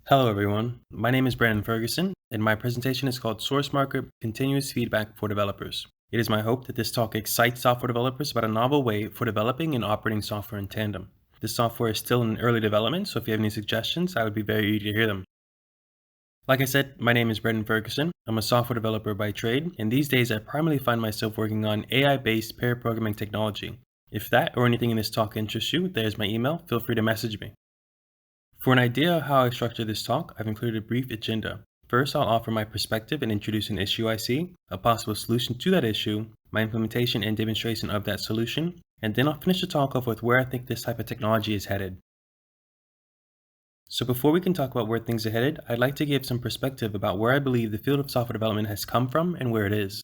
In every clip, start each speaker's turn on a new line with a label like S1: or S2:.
S1: Hello everyone, my name is Brandon Ferguson, and my presentation is called SourceMarker Continuous Feedback for Developers. It is my hope that this talk excites software developers about a novel way for developing and operating software in tandem. This software is still in early development, so if you have any suggestions, I would be very eager to hear them. Like I said, my name is Brandon Ferguson. I'm a software developer by trade, and these days I primarily find myself working on AI-based pair programming technology. If that or anything in this talk interests you, there's my email, feel free to message me. For an idea of how I structure this talk, I've included a brief agenda. First, I'll offer my perspective and introduce an issue I see, a possible solution to that issue, my implementation and demonstration of that solution, and then I'll finish the talk off with where I think this type of technology is headed. So before we can talk about where things are headed, I'd like to give some perspective about where I believe the field of software development has come from and where it is.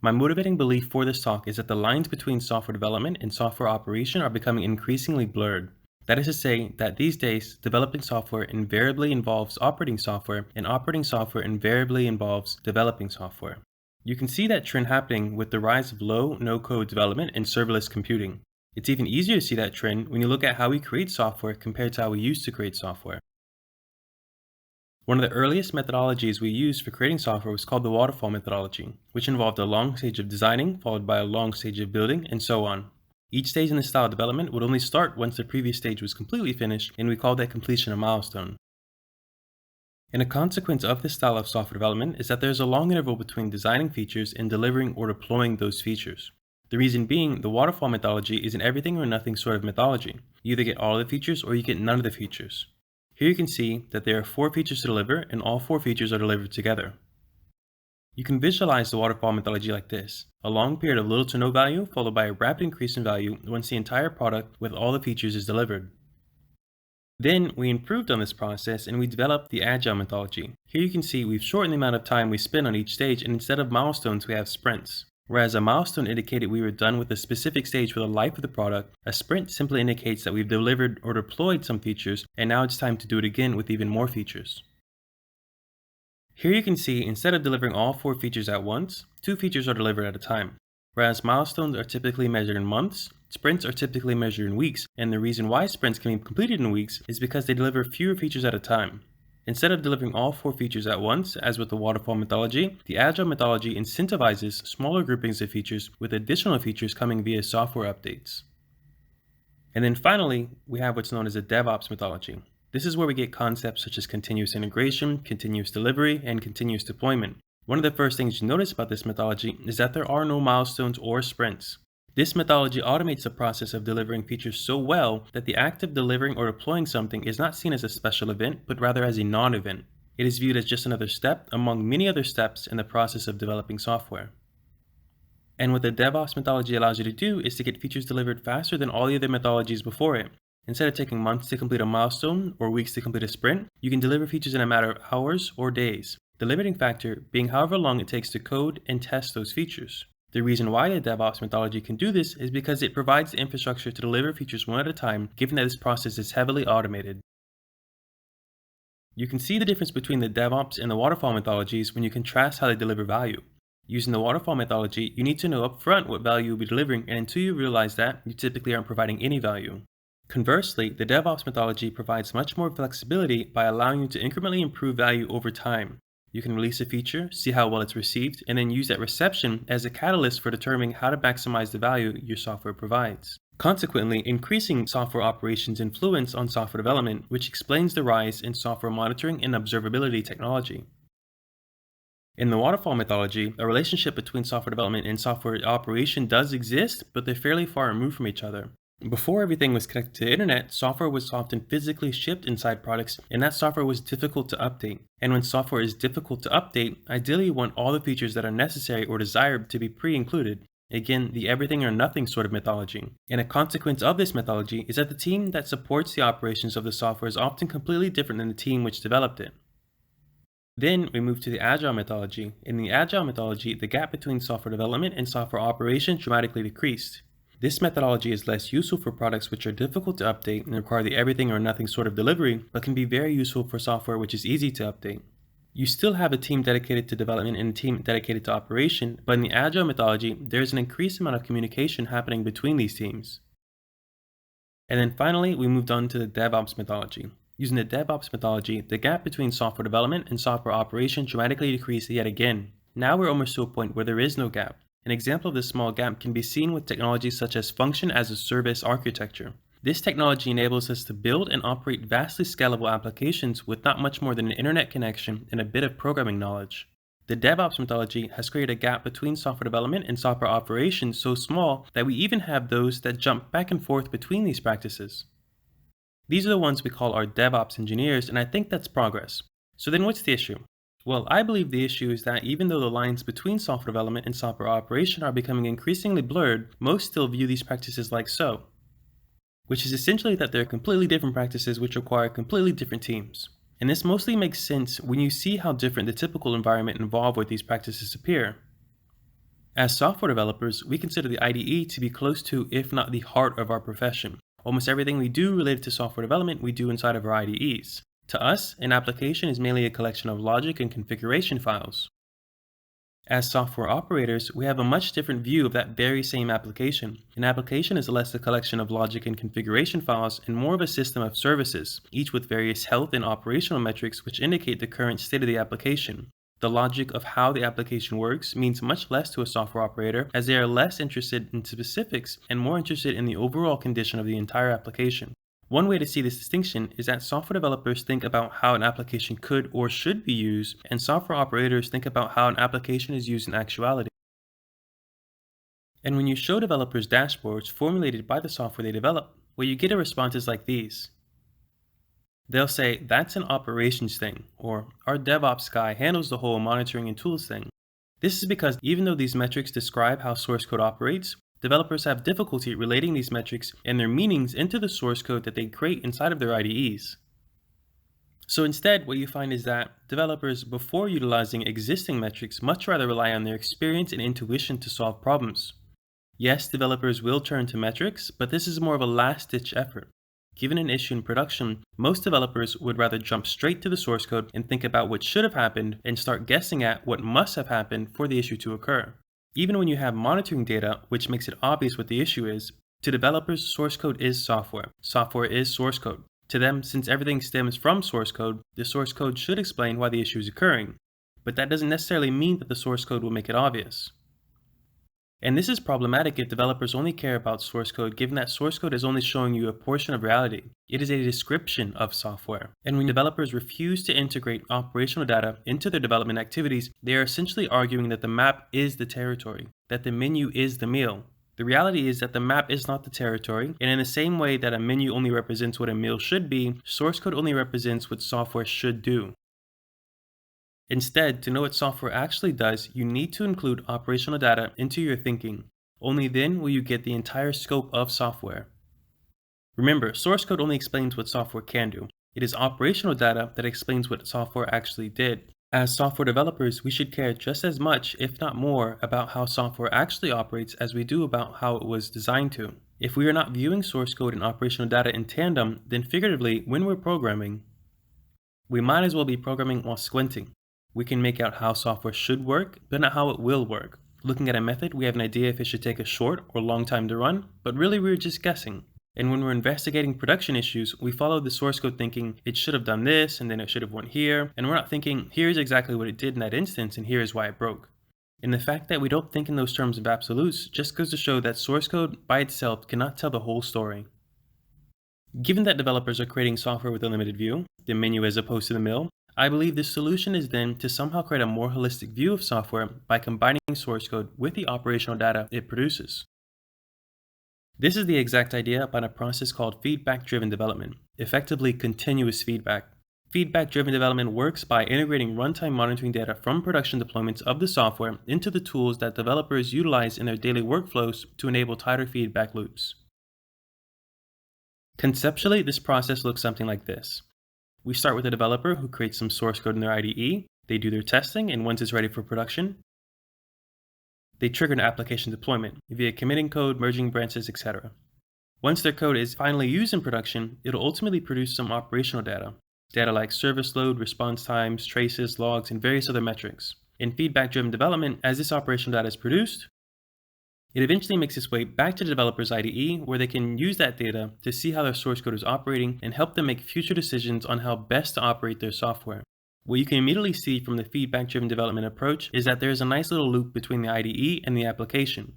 S1: My motivating belief for this talk is that the lines between software development and software operation are becoming increasingly blurred. That is to say that these days, developing software invariably involves operating software, and operating software invariably involves developing software. You can see that trend happening with the rise of low, no-code development and serverless computing. It's even easier to see that trend when you look at how we create software compared to how we used to create software. One of the earliest methodologies we used for creating software was called the waterfall methodology, which involved a long stage of designing, followed by a long stage of building, and so on. Each stage in this style of development would only start once the previous stage was completely finished, and we called that completion a milestone. And a consequence of this style of software development is that there's a long interval between designing features and delivering or deploying those features. The reason being, the waterfall methodology is an everything or nothing sort of methodology. You either get all of the features or you get none of the features. Here you can see that there are 4 features to deliver, and all 4 features are delivered together. You can visualize the waterfall methodology like this: a long period of little to no value, followed by a rapid increase in value once the entire product with all the features is delivered. Then we improved on this process and we developed the agile methodology. Here you can see we've shortened the amount of time we spend on each stage, and instead of milestones we have sprints. Whereas a milestone indicated we were done with a specific stage for the life of the product, a sprint simply indicates that we've delivered or deployed some features, and now it's time to do it again with even more features. Here you can see, instead of delivering all 4 features at once, 2 features are delivered at a time. Whereas milestones are typically measured in months, sprints are typically measured in weeks, and the reason why sprints can be completed in weeks is because they deliver fewer features at a time. Instead of delivering all 4 features at once, as with the waterfall methodology, the agile methodology incentivizes smaller groupings of features, with additional features coming via software updates. And then finally, we have what's known as a DevOps methodology. This is where we get concepts such as continuous integration, continuous delivery, and continuous deployment. One of the first things you notice about this methodology is that there are no milestones or sprints. This methodology automates the process of delivering features so well that the act of delivering or deploying something is not seen as a special event, but rather as a non-event. It is viewed as just another step among many other steps in the process of developing software. And what the DevOps methodology allows you to do is to get features delivered faster than all the other methodologies before it. Instead of taking months to complete a milestone or weeks to complete a sprint, you can deliver features in a matter of hours or days. The limiting factor being however long it takes to code and test those features. The reason why the DevOps methodology can do this is because it provides the infrastructure to deliver features one at a time, given that this process is heavily automated. You can see the difference between the DevOps and the waterfall methodologies when you contrast how they deliver value. Using the waterfall methodology, you need to know upfront what value you'll be delivering, and until you realize that, you typically aren't providing any value. Conversely, the DevOps methodology provides much more flexibility by allowing you to incrementally improve value over time. You can release a feature, see how well it's received, and then use that reception as a catalyst for determining how to maximize the value your software provides. Consequently, increasing software operations' influence on software development, which explains the rise in software monitoring and observability technology. In the waterfall methodology, a relationship between software development and software operation does exist, but they're fairly far removed from each other. Before everything was connected to the internet, software was often physically shipped inside products, and that software was difficult to update. And when software is difficult to update, ideally you want all the features that are necessary or desired to be pre-included. Again, the everything or nothing sort of methodology. And a consequence of this methodology is that the team that supports the operations of the software is often completely different than the team which developed it. Then we move to the agile methodology. In the agile methodology, the gap between software development and software operation dramatically decreased. This methodology is less useful for products which are difficult to update and require the everything or nothing sort of delivery, but can be very useful for software which is easy to update. You still have a team dedicated to development and a team dedicated to operation, but in the agile methodology, there's an increased amount of communication happening between these teams. And then finally, we moved on to the DevOps methodology. Using the DevOps methodology, the gap between software development and software operation dramatically decreased yet again. Now we're almost to a point where there is no gap. An example of this small gap can be seen with technologies such as function as a service architecture. This technology enables us to build and operate vastly scalable applications with not much more than an internet connection and a bit of programming knowledge. The DevOps methodology has created a gap between software development and software operations so small that we even have those that jump back and forth between these practices. These are the ones we call our DevOps engineers, and I think that's progress. So then what's the issue? Well, I believe the issue is that even though the lines between software development and software operation are becoming increasingly blurred, most still view these practices like so, which is essentially that they're completely different practices which require completely different teams. And this mostly makes sense when you see how different the typical environment involved with these practices appear. As software developers, we consider the IDE to be close to, if not the heart of our profession. Almost everything we do related to software development, we do inside of our IDEs. To us, an application is mainly a collection of logic and configuration files. As software operators, we have a much different view of that very same application. An application is less a collection of logic and configuration files and more of a system of services, each with various health and operational metrics which indicate the current state of the application. The logic of how the application works means much less to a software operator, as they are less interested in specifics and more interested in the overall condition of the entire application. One way to see this distinction is that software developers think about how an application could or should be used, and software operators think about how an application is used in actuality. And when you show developers dashboards formulated by the software they develop, what you get are responses like these. They'll say, that's an operations thing, or our DevOps guy handles the whole monitoring and tools thing. This is because even though these metrics describe how source code operates, developers have difficulty relating these metrics and their meanings into the source code that they create inside of their IDEs. So instead, what you find is that developers, before utilizing existing metrics, much rather rely on their experience and intuition to solve problems. Yes, developers will turn to metrics, but this is more of a last-ditch effort. Given an issue in production, most developers would rather jump straight to the source code and think about what should have happened and start guessing at what must have happened for the issue to occur. Even when you have monitoring data, which makes it obvious what the issue is, to developers, source code is software. Software is source code. To them, since everything stems from source code, the source code should explain why the issue is occurring. But that doesn't necessarily mean that the source code will make it obvious. And this is problematic if developers only care about source code, given that source code is only showing you a portion of reality. It is a description of software. And when developers refuse to integrate operational data into their development activities, they are essentially arguing that the map is the territory, that the menu is the meal. The reality is that the map is not the territory, and in the same way that a menu only represents what a meal should be, source code only represents what software should do. Instead, to know what software actually does, you need to include operational data into your thinking. Only then will you get the entire scope of software. Remember, source code only explains what software can do. It is operational data that explains what software actually did. As software developers, we should care just as much, if not more, about how software actually operates as we do about how it was designed to. If we are not viewing source code and operational data in tandem, then figuratively, when we're programming, we might as well be programming while squinting. We can make out how software should work, but not how it will work. Looking at a method, we have an idea if it should take a short or long time to run, but really we're just guessing. And when we're investigating production issues, we follow the source code thinking it should have done this and then it should have went here, and we're not thinking here's exactly what it did in that instance and here's why it broke. And the fact that we don't think in those terms of absolutes just goes to show that source code by itself cannot tell the whole story. Given that developers are creating software with a limited view, the menu as opposed to the mill, I believe the solution is then to somehow create a more holistic view of software by combining source code with the operational data it produces. This is the exact idea behind a process called feedback-driven development, effectively continuous feedback. Feedback-driven development works by integrating runtime monitoring data from production deployments of the software into the tools that developers utilize in their daily workflows to enable tighter feedback loops. Conceptually, this process looks something like this. We start with a developer who creates some source code in their IDE, they do their testing, and once it's ready for production, they trigger an application deployment via committing code, merging branches, etc. Once their code is finally used in production, it'll ultimately produce some operational data. Data like service load, response times, traces, logs, and various other metrics. In feedback-driven development, as this operational data is produced, It eventually makes its way back to the developer's IDE, where they can use that data to see how their source code is operating and help them make future decisions on how best to operate their software. What you can immediately see from the feedback-driven development approach is that there is a nice little loop between the IDE and the application.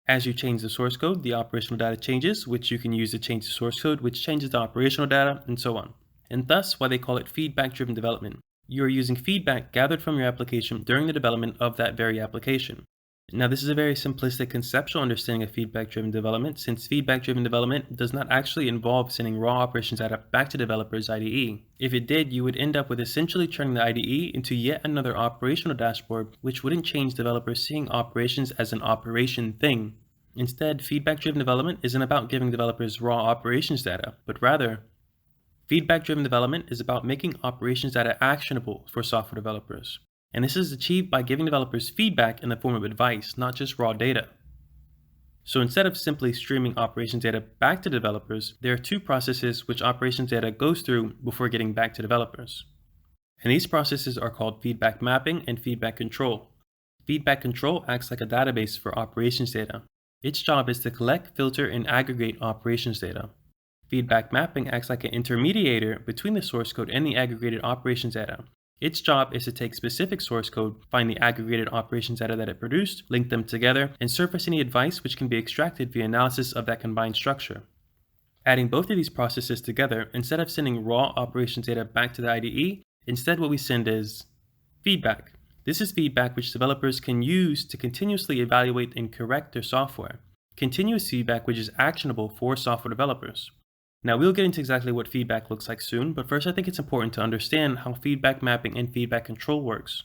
S1: As you change the source code, the operational data changes, which you can use to change the source code, which changes the operational data, and so on. And thus, why they call it feedback-driven development. You are using feedback gathered from your application during the development of that very application. Now, this is a very simplistic conceptual understanding of feedback-driven development, since feedback-driven development does not actually involve sending raw operations data back to developers' IDE. If it did, you would end up with essentially turning the IDE into yet another operational dashboard, which wouldn't change developers seeing operations as an operation thing. Instead, feedback-driven development isn't about giving developers raw operations data, but rather, feedback-driven development is about making operations data actionable for software developers. And this is achieved by giving developers feedback in the form of advice, not just raw data. So instead of simply streaming operations data back to developers, there are two processes which operations data goes through before getting back to developers. And these processes are called feedback mapping and feedback control. Feedback control acts like a database for operations data. Its job is to collect, filter, and aggregate operations data. Feedback mapping acts like an intermediator between the source code and the aggregated operations data. Its job is to take specific source code, find the aggregated operations data that it produced, link them together, and surface any advice which can be extracted via analysis of that combined structure. Adding both of these processes together, instead of sending raw operations data back to the IDE, instead what we send is feedback. This is feedback which developers can use to continuously evaluate and correct their software. Continuous feedback which is actionable for software developers. Now, we'll get into exactly what feedback looks like soon, but first I think it's important to understand how feedback mapping and feedback control works.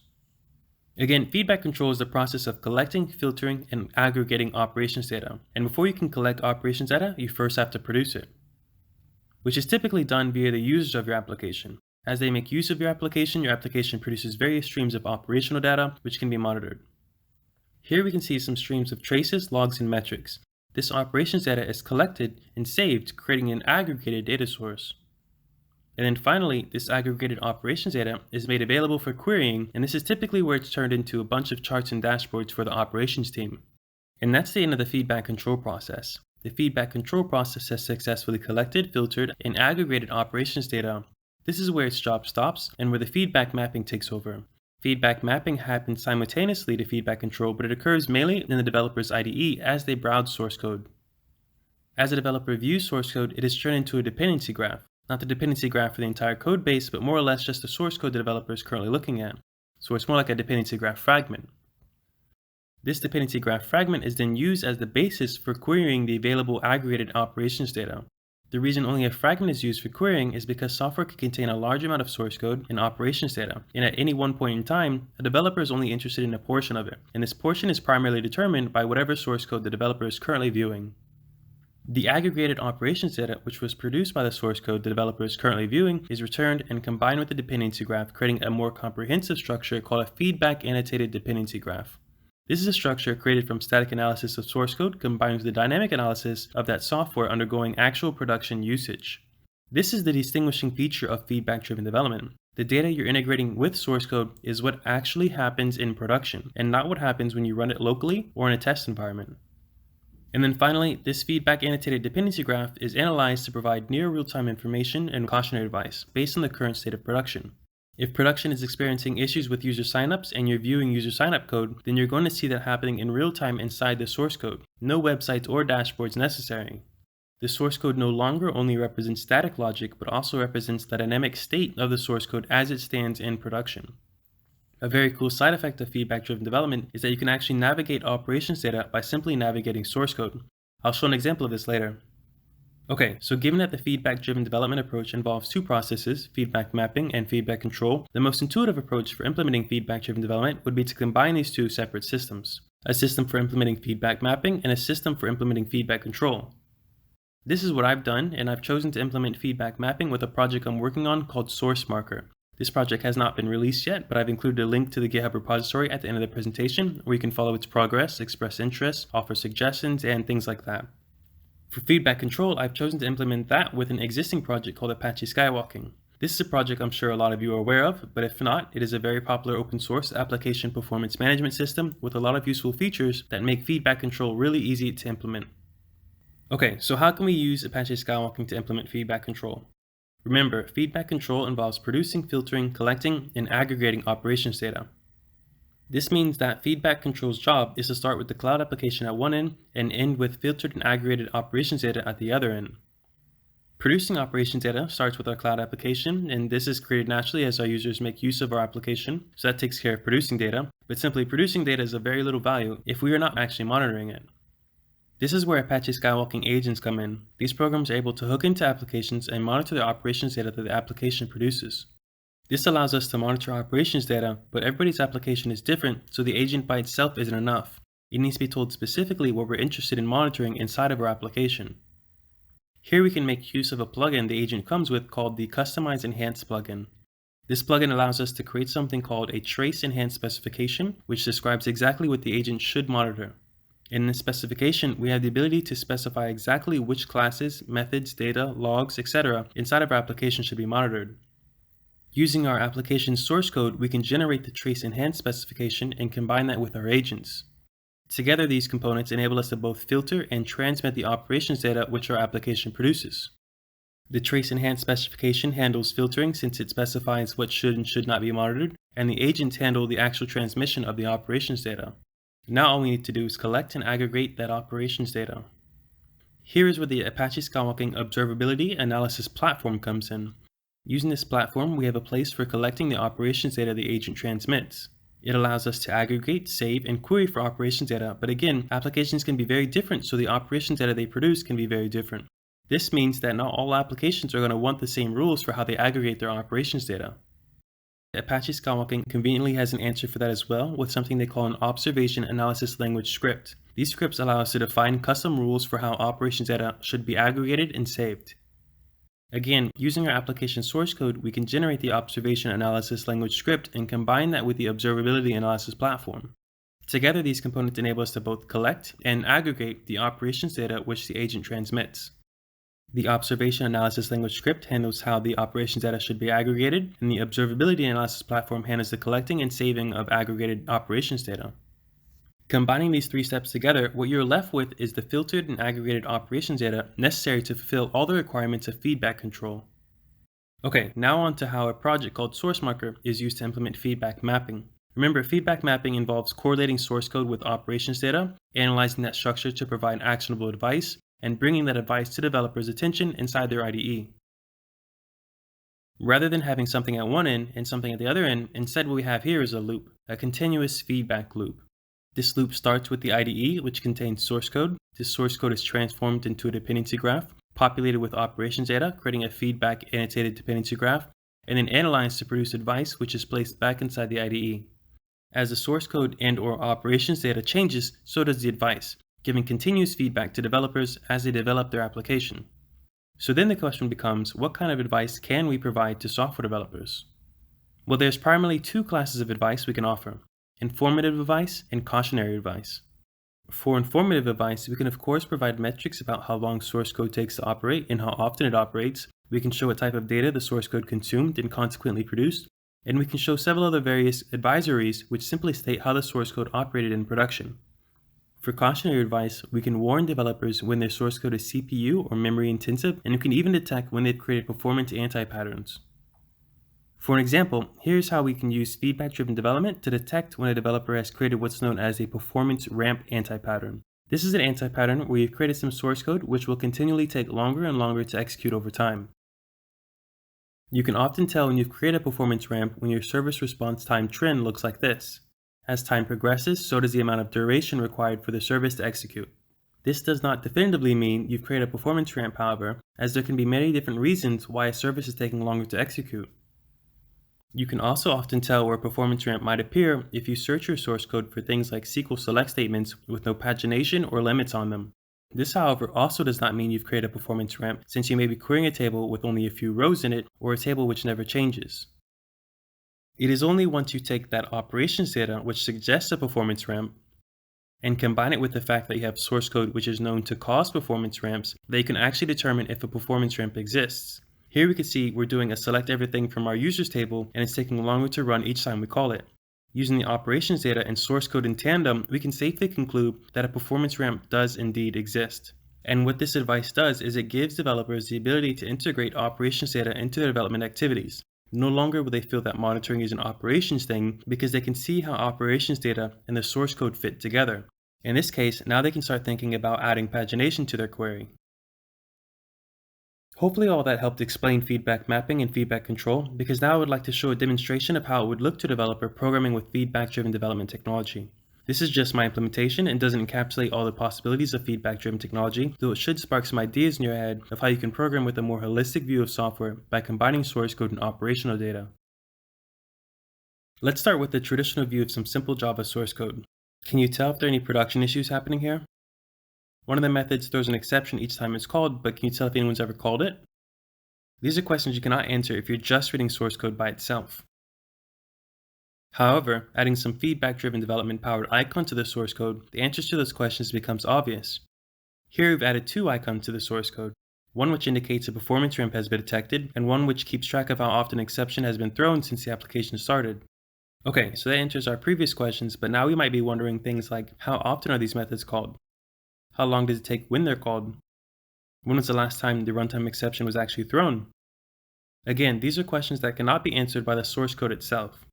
S1: Again, feedback control is the process of collecting, filtering, and aggregating operations data. And before you can collect operations data, you first have to produce it, which is typically done via the users of your application. As they make use of your application produces various streams of operational data, which can be monitored. Here we can see some streams of traces, logs, and metrics. This operations data is collected and saved, creating an aggregated data source. And then finally, this aggregated operations data is made available for querying, and this is typically where it's turned into a bunch of charts and dashboards for the operations team. And that's the end of the feedback control process. The feedback control process has successfully collected, filtered, and aggregated operations data. This is where its job stops and where the feedback mapping takes over. Feedback mapping happens simultaneously to feedback control, but it occurs mainly in the developer's IDE as they browse source code. As a developer views source code, it is turned into a dependency graph. Not the dependency graph for the entire code base, but more or less just the source code the developer is currently looking at. So it's more like a dependency graph fragment. This dependency graph fragment is then used as the basis for querying the available aggregated operations data. The reason only a fragment is used for querying is because software can contain a large amount of source code and operations data, and at any one point in time, a developer is only interested in a portion of it, and this portion is primarily determined by whatever source code the developer is currently viewing. The aggregated operations data, which was produced by the source code the developer is currently viewing, is returned and combined with the dependency graph, creating a more comprehensive structure called a feedback annotated dependency graph. This is a structure created from static analysis of source code combined with the dynamic analysis of that software undergoing actual production usage. This is the distinguishing feature of feedback-driven development. The data you're integrating with source code is what actually happens in production, and not what happens when you run it locally or in a test environment. And then finally, this feedback annotated dependency graph is analyzed to provide near real-time information and cautionary advice based on the current state of production. If production is experiencing issues with user signups and you're viewing user signup code, then you're going to see that happening in real time inside the source code. No websites or dashboards necessary. The source code no longer only represents static logic, but also represents the dynamic state of the source code as it stands in production. A very cool side effect of feedback-driven development is that you can actually navigate operations data by simply navigating source code. I'll show an example of this later. Okay, so given that the feedback-driven development approach involves two processes, feedback mapping and feedback control, the most intuitive approach for implementing feedback-driven development would be to combine these two separate systems. A system for implementing feedback mapping and a system for implementing feedback control. This is what I've done, and I've chosen to implement feedback mapping with a project I'm working on called SourceMarker. This project has not been released yet, but I've included a link to the GitHub repository at the end of the presentation, where you can follow its progress, express interest, offer suggestions, and things like that. For feedback control, I've chosen to implement that with an existing project called Apache Skywalking. This is a project I'm sure a lot of you are aware of, but if not, it is a very popular open source application performance management system with a lot of useful features that make feedback control really easy to implement. Okay, so how can we use Apache Skywalking to implement feedback control? Remember, feedback control involves producing, filtering, collecting, and aggregating operations data. This means that feedback control's job is to start with the cloud application at one end and end with filtered and aggregated operations data at the other end. Producing operations data starts with our cloud application, and this is created naturally as our users make use of our application, so that takes care of producing data, but simply producing data is of very little value if we are not actually monitoring it. This is where Apache Skywalking agents come in. These programs are able to hook into applications and monitor the operations data that the application produces. This allows us to monitor operations data, but everybody's application is different, so the agent by itself isn't enough. It needs to be told specifically what we're interested in monitoring inside of our application. Here we can make use of a plugin the agent comes with called the Customize Enhance plugin. This plugin allows us to create something called a trace enhance specification, which describes exactly what the agent should monitor. In this specification, we have the ability to specify exactly which classes, methods, data, logs, etc. inside of our application should be monitored. Using our application's source code, we can generate the trace enhance specification and combine that with our agents. Together, these components enable us to both filter and transmit the operations data which our application produces. The trace enhance specification handles filtering since it specifies what should and should not be monitored, and the agents handle the actual transmission of the operations data. Now all we need to do is collect and aggregate that operations data. Here is where the Apache Skywalking Observability Analysis Platform comes in. Using this platform, we have a place for collecting the operations data the agent transmits. It allows us to aggregate, save, and query for operations data, but again, applications can be very different, so the operations data they produce can be very different. This means that not all applications are going to want the same rules for how they aggregate their operations data. Apache Skywalking conveniently has an answer for that as well with something they call an observation analysis language script. These scripts allow us to define custom rules for how operations data should be aggregated and saved. Again, using our application source code, we can generate the observation analysis language script and combine that with the observability analysis platform. Together, these components enable us to both collect and aggregate the operations data which the agent transmits. The observation analysis language script handles how the operations data should be aggregated, and the observability analysis platform handles the collecting and saving of aggregated operations data. Combining these three steps together, what you're left with is the filtered and aggregated operations data necessary to fulfill all the requirements of feedback control. Okay, now on to how a project called SourceMarker is used to implement feedback mapping. Remember, feedback mapping involves correlating source code with operations data, analyzing that structure to provide actionable advice, and bringing that advice to developers' attention inside their IDE. Rather than having something at one end and something at the other end, instead what we have here is a loop, a continuous feedback loop. This loop starts with the IDE, which contains source code. This source code is transformed into a dependency graph, populated with operations data, creating a feedback annotated dependency graph, and then analyzed to produce advice, which is placed back inside the IDE. As the source code and/or operations data changes, so does the advice, giving continuous feedback to developers as they develop their application. So then the question becomes, what kind of advice can we provide to software developers? Well, there's primarily two classes of advice we can offer: informative advice and cautionary advice. For informative advice, we can of course provide metrics about how long source code takes to operate and how often it operates. We can show what type of data the source code consumed and consequently produced, and we can show several other various advisories which simply state how the source code operated in production. For cautionary advice, we can warn developers when their source code is CPU or memory intensive, and we can even detect when they've created performance anti-patterns. For an example, here's how we can use feedback-driven development to detect when a developer has created what's known as a performance ramp anti-pattern. This is an anti-pattern where you've created some source code which will continually take longer and longer to execute over time. You can often tell when you've created a performance ramp when your service response time trend looks like this. As time progresses, so does the amount of duration required for the service to execute. This does not definitively mean you've created a performance ramp, however, as there can be many different reasons why a service is taking longer to execute. You can also often tell where a performance ramp might appear if you search your source code for things like SQL select statements with no pagination or limits on them. This, however, also does not mean you've created a performance ramp, since you may be querying a table with only a few rows in it or a table which never changes. It is only once you take that operations data which suggests a performance ramp and combine it with the fact that you have source code which is known to cause performance ramps that you can actually determine if a performance ramp exists. Here we can see we're doing a select everything from our users table, and it's taking longer to run each time we call it. Using the operations data and source code in tandem, we can safely conclude that a performance ramp does indeed exist. And what this advice does is it gives developers the ability to integrate operations data into their development activities. No longer will they feel that monitoring is an operations thing because they can see how operations data and the source code fit together. In this case, now they can start thinking about adding pagination to their query. Hopefully all that helped explain feedback mapping and feedback control, because now I would like to show a demonstration of how it would look to a developer programming with feedback-driven development technology. This is just my implementation and doesn't encapsulate all the possibilities of feedback-driven technology, though it should spark some ideas in your head of how you can program with a more holistic view of software by combining source code and operational data. Let's start with the traditional view of some simple Java source code. Can you tell if there are any production issues happening here? One of the methods throws an exception each time it's called, but can you tell if anyone's ever called it? These are questions you cannot answer if you're just reading source code by itself. However, adding some feedback-driven development-powered icon to the source code, the answers to those questions becomes obvious. Here we've added two icons to the source code, one which indicates a performance ramp has been detected, and one which keeps track of how often an exception has been thrown since the application started. Okay, so that answers our previous questions, but now we might be wondering things like, how often are these methods called? How long does it take when they're called? When was the last time the runtime exception was actually thrown? Again, these are questions that cannot be answered by the source code itself.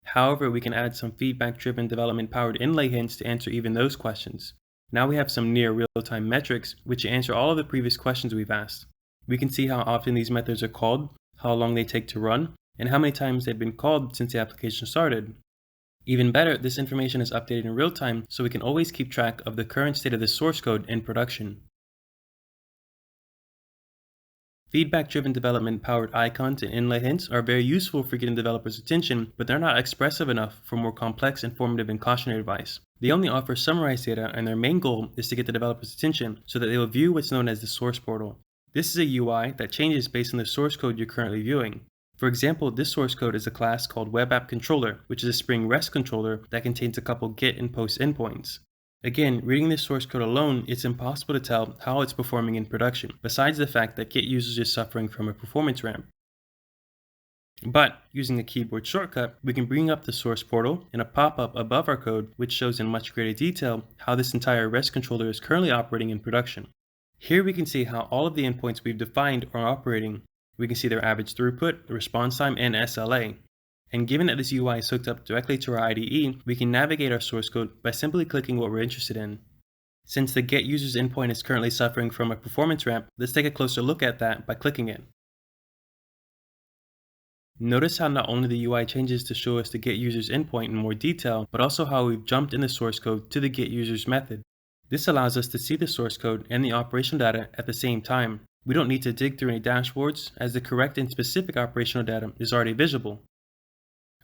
S1: However, we can add some feedback-driven development-powered inlay hints to answer even those questions. Now we have some near real-time metrics which answer all of the previous questions we've asked. We can see how often these methods are called, how long they take to run, and how many times they've been called since the application started. Even better, this information is updated in real time, so we can always keep track of the current state of the source code in production. Feedback-driven development-powered icons and inlay hints are very useful for getting developers' attention, but they're not expressive enough for more complex, informative, and cautionary advice. They only offer summarized data, and their main goal is to get the developer's attention so that they will view what's known as the source portal. This is a UI that changes based on the source code you're currently viewing. For example, this source code is a class called WebAppController, which is a Spring REST controller that contains a couple GET and POST endpoints. Again, reading this source code alone, it's impossible to tell how it's performing in production, besides the fact that Git users is suffering from a performance ramp. But, using a keyboard shortcut, we can bring up the source portal in a pop-up above our code which shows in much greater detail how this entire REST controller is currently operating in production. Here we can see how all of the endpoints we've defined are operating. We can see their average throughput, response time, and SLA. And given that this UI is hooked up directly to our IDE, we can navigate our source code by simply clicking what we're interested in. Since the Get Users endpoint is currently suffering from a performance ramp, let's take a closer look at that by clicking it. Notice how not only the UI changes to show us the Get Users endpoint in more detail, but also how we've jumped in the source code to the Get Users method. This allows us to see the source code and the operational data at the same time. We don't need to dig through any dashboards, as the correct and specific operational data is already visible.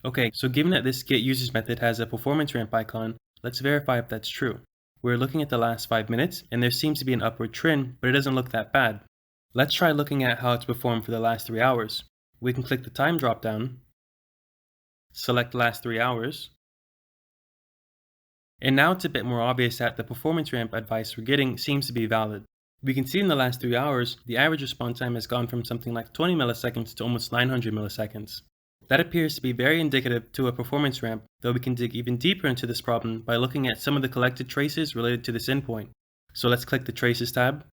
S1: Okay, so given that this getUsers method has a performance ramp icon, let's verify if that's true. We're looking at the last 5 minutes, and there seems to be an upward trend, but it doesn't look that bad. Let's try looking at how it's performed for the last 3 hours. We can click the time dropdown, select last 3 hours, and now it's a bit more obvious that the performance ramp advice we're getting seems to be valid. We can see in the last 3 hours, the average response time has gone from something like 20 milliseconds to almost 900 milliseconds. That appears to be very indicative to a performance ramp, though we can dig even deeper into this problem by looking at some of the collected traces related to this endpoint. So let's click the Traces tab.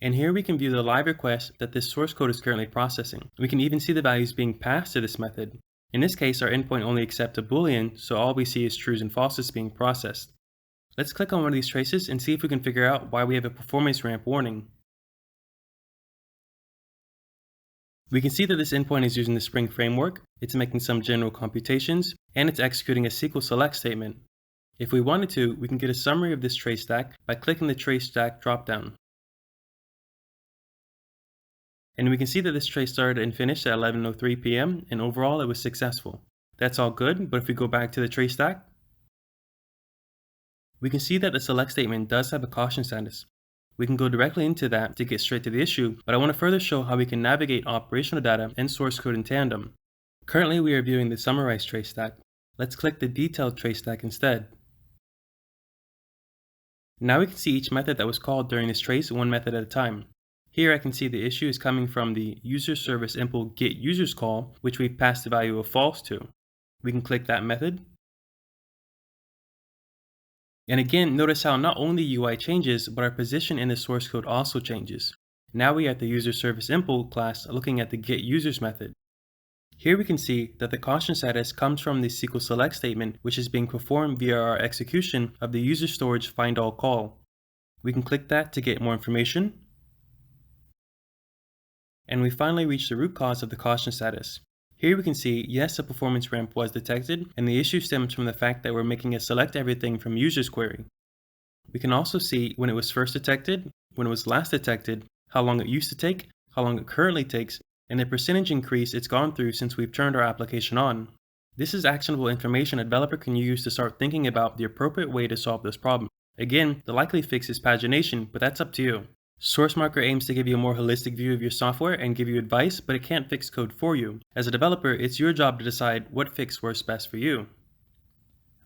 S1: And here we can view the live request that this source code is currently processing. We can even see the values being passed to this method. In this case, our endpoint only accepts a boolean, so all we see is trues and falses being processed. Let's click on one of these traces and see if we can figure out why we have a performance ramp warning. We can see that this endpoint is using the Spring framework, it's making some general computations, and it's executing a SQL select statement. If we wanted to, we can get a summary of this trace stack by clicking the trace stack dropdown. And we can see that this trace started and finished at 11:03 p.m. and overall it was successful. That's all good, but if we go back to the trace stack, we can see that the select statement does have a caution status. We can go directly into that to get straight to the issue, but I want to further show how we can navigate operational data and source code in tandem. Currently we are viewing the summarized trace stack. Let's click the detailed trace stack instead. Now we can see each method that was called during this trace one method at a time. Here I can see the issue is coming from the user service impl get users call, which we've passed the value of false to. We can click that method. And again, notice how not only the UI changes, but our position in the source code also changes. Now we are at the user service impl class looking at the get users method. Here we can see that the caution status comes from the SQL select statement, which is being performed via our execution of the user storage find all call. We can click that to get more information. And we finally reach the root cause of the caution status. Here we can see, yes, a performance ramp was detected, and the issue stems from the fact that we're making a select everything from users query. We can also see when it was first detected, when it was last detected, how long it used to take, how long it currently takes, and the percentage increase it's gone through since we've turned our application on. This is actionable information a developer can use to start thinking about the appropriate way to solve this problem. Again, the likely fix is pagination, but that's up to you. SourceMarker aims to give you a more holistic view of your software and give you advice, but it can't fix code for you. As a developer, it's your job to decide what fix works best for you.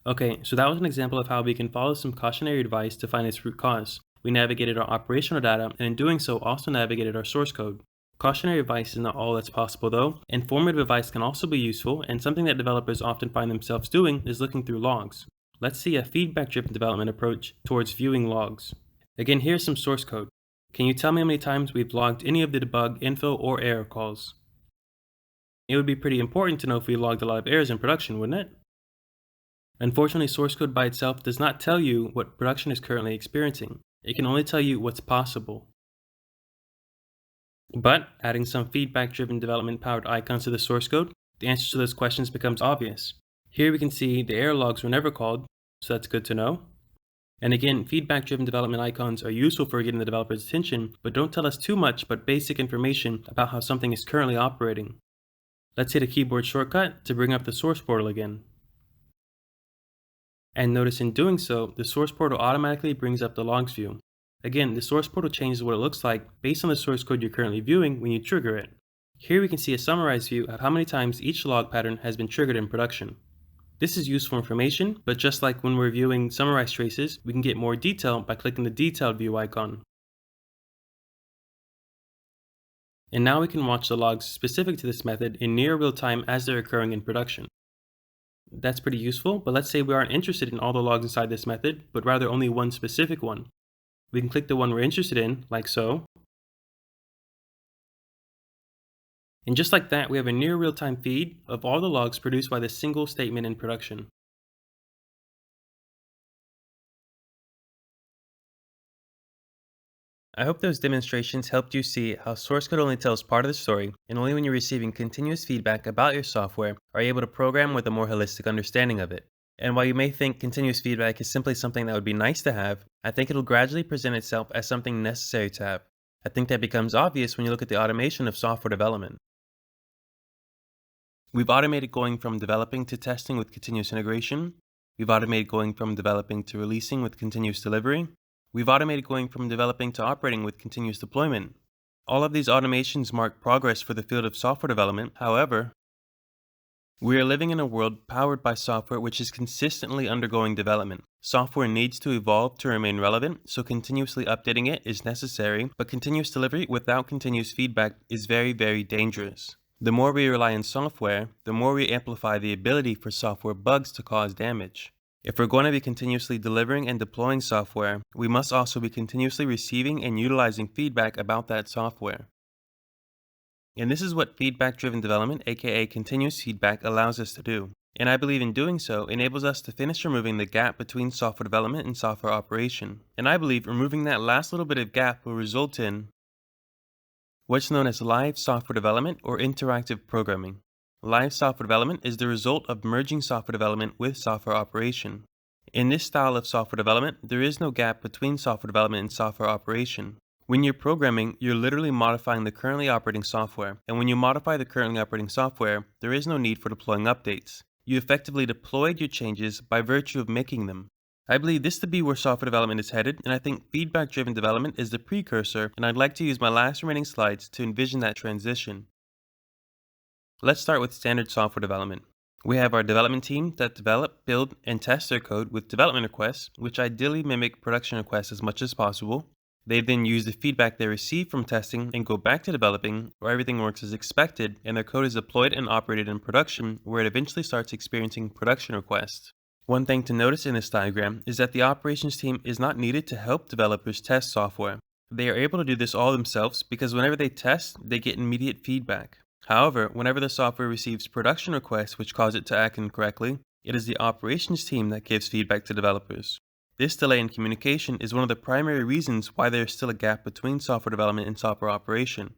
S1: Okay, so that was an example of how we can follow some cautionary advice to find its root cause. We navigated our operational data, and in doing so also navigated our source code. Cautionary advice is not all that's possible though. Informative advice can also be useful, and something that developers often find themselves doing is looking through logs. Let's see a feedback-driven development approach towards viewing logs. Again, here's some source code. Can you tell me how many times we've logged any of the debug, info, or error calls? It would be pretty important to know if we logged a lot of errors in production, wouldn't it? Unfortunately, source code by itself does not tell you what production is currently experiencing. It can only tell you what's possible. But adding some feedback-driven development-powered icons to the source code, the answer to those questions becomes obvious. Here we can see the error logs were never called, so that's good to know. And again, feedback-driven development icons are useful for getting the developer's attention, but don't tell us too much but basic information about how something is currently operating. Let's hit a keyboard shortcut to bring up the source portal again. And notice in doing so, the source portal automatically brings up the logs view. Again, the source portal changes what it looks like based on the source code you're currently viewing when you trigger it. Here we can see a summarized view of how many times each log pattern has been triggered in production. This is useful information, but just like when we're viewing summarized traces, we can get more detail by clicking the detailed view icon. And now we can watch the logs specific to this method in near real time as they're occurring in production. That's pretty useful, but let's say we aren't interested in all the logs inside this method, but rather only one specific one. We can click the one we're interested in, like so. And just like that, we have a near real-time feed of all the logs produced by this single statement in production. I hope those demonstrations helped you see how source code only tells part of the story, and only when you're receiving continuous feedback about your software are you able to program with a more holistic understanding of it. And while you may think continuous feedback is simply something that would be nice to have, I think it'll gradually present itself as something necessary to have. I think that becomes obvious when you look at the automation of software development. We've automated going from developing to testing with continuous integration. We've automated going from developing to releasing with continuous delivery. We've automated going from developing to operating with continuous deployment. All of these automations mark progress for the field of software development. However, we are living in a world powered by software which is consistently undergoing development. Software needs to evolve to remain relevant, so continuously updating it is necessary, but continuous delivery without continuous feedback is very, very dangerous. The more we rely on software, the more we amplify the ability for software bugs to cause damage. If we're going to be continuously delivering and deploying software, we must also be continuously receiving and utilizing feedback about that software. And this is what feedback-driven development, aka continuous feedback, allows us to do. And I believe in doing so enables us to finish removing the gap between software development and software operation. And I believe removing that last little bit of gap will result in what's known as live software development or interactive programming. Live software development is the result of merging software development with software operation. In this style of software development, there is no gap between software development and software operation. When you're programming, you're literally modifying the currently operating software, and when you modify the currently operating software, there is no need for deploying updates. You effectively deployed your changes by virtue of making them. I believe this to be where software development is headed, and I think feedback-driven development is the precursor, and I'd like to use my last remaining slides to envision that transition. Let's start with standard software development. We have our development team that develop, build, and test their code with development requests, which ideally mimic production requests as much as possible. They then use the feedback they receive from testing and go back to developing, where everything works as expected and their code is deployed and operated in production, where it eventually starts experiencing production requests. One thing to notice in this diagram is that the operations team is not needed to help developers test software. They are able to do this all themselves because whenever they test, they get immediate feedback. However, whenever the software receives production requests which cause it to act incorrectly, it is the operations team that gives feedback to developers. This delay in communication is one of the primary reasons why there is still a gap between software development and software operation.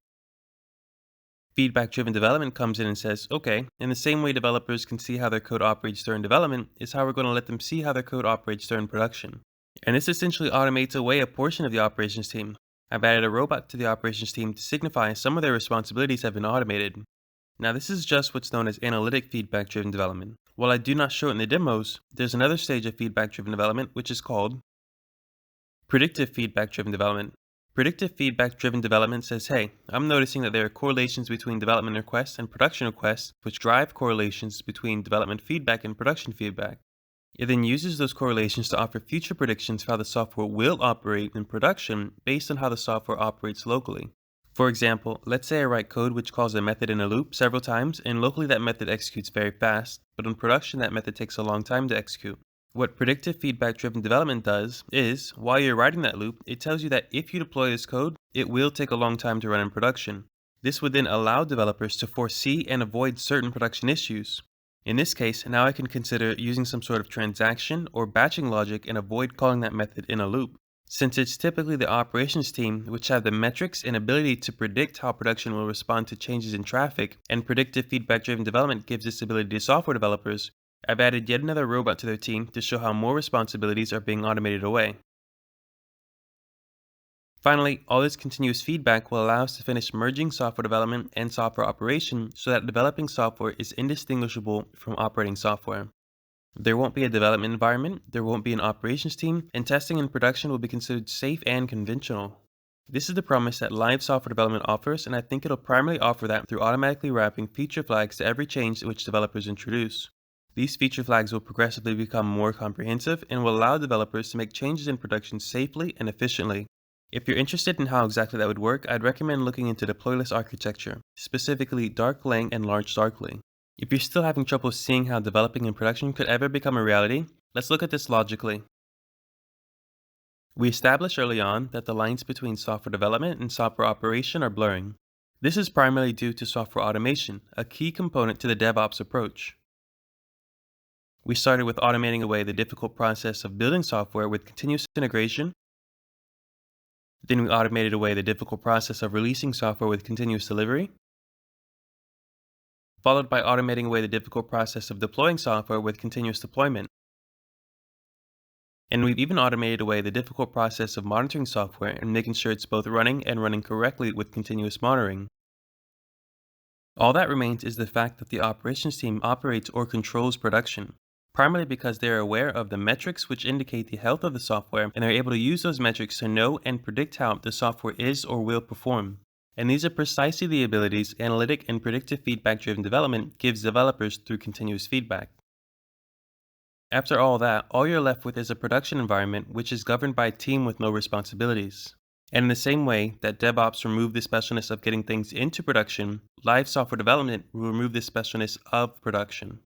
S1: Feedback-driven development comes in and says, okay, in the same way developers can see how their code operates during development is how we're going to let them see how their code operates during production. And this essentially automates away a portion of the operations team. I've added a robot to the operations team to signify some of their responsibilities have been automated. Now this is just what's known as analytic feedback-driven development. While I do not show it in the demos, there's another stage of feedback-driven development which is called predictive feedback-driven development. Predictive feedback-driven development says, hey, I'm noticing that there are correlations between development requests and production requests, which drive correlations between development feedback and production feedback. It then uses those correlations to offer future predictions for how the software will operate in production based on how the software operates locally. For example, let's say I write code which calls a method in a loop several times, and locally that method executes very fast, but in production that method takes a long time to execute. What predictive feedback-driven development does is, while you're writing that loop, it tells you that if you deploy this code, it will take a long time to run in production. This would then allow developers to foresee and avoid certain production issues. In this case, now I can consider using some sort of transaction or batching logic and avoid calling that method in a loop. Since it's typically the operations team which have the metrics and ability to predict how production will respond to changes in traffic, and predictive feedback-driven development gives this ability to software developers, I've added yet another robot to their team to show how more responsibilities are being automated away. Finally, all this continuous feedback will allow us to finish merging software development and software operation so that developing software is indistinguishable from operating software. There won't be a development environment, there won't be an operations team, and testing and production will be considered safe and conventional. This is the promise that live software development offers, and I think it'll primarily offer that through automatically wrapping feature flags to every change which developers introduce. These feature flags will progressively become more comprehensive and will allow developers to make changes in production safely and efficiently. If you're interested in how exactly that would work, I'd recommend looking into deployless architecture, specifically dark laying and large darkly. If you're still having trouble seeing how developing in production could ever become a reality, let's look at this logically. We established early on that the lines between software development and software operation are blurring. This is primarily due to software automation, a key component to the DevOps approach. We started with automating away the difficult process of building software with continuous integration. Then we automated away the difficult process of releasing software with continuous delivery, followed by automating away the difficult process of deploying software with continuous deployment. And we've even automated away the difficult process of monitoring software and making sure it's both running and running correctly with continuous monitoring. All that remains is the fact that the operations team operates or controls production, primarily because they are aware of the metrics which indicate the health of the software, and they're able to use those metrics to know and predict how the software is or will perform. And these are precisely the abilities analytic and predictive feedback-driven development gives developers through continuous feedback. After all that, all you're left with is a production environment which is governed by a team with no responsibilities. And in the same way that DevOps remove the specialness of getting things into production, live software development will remove the specialness of production.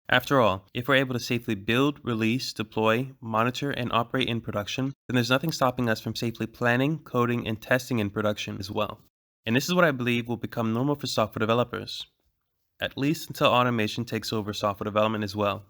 S1: After all, if we're able to safely build, release, deploy, monitor, and operate in production, then there's nothing stopping us from safely planning, coding, and testing in production as well. And this is what I believe will become normal for software developers, at least until automation takes over software development as well.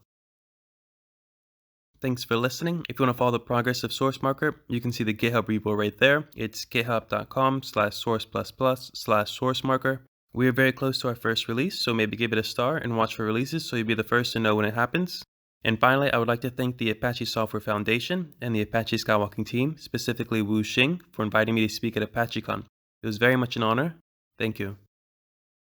S1: Thanks for listening. If you want to follow the progress of SourceMarker, you can see the GitHub repo right there. It's github.com/source++/SourceMarker. We are very close to our first release, so maybe give it a star and watch for releases so you'll be the first to know when it happens. And finally, I would like to thank the Apache Software Foundation and the Apache Skywalking team, specifically Wu Xing, for inviting me to speak at ApacheCon. It was very much an honor. Thank you.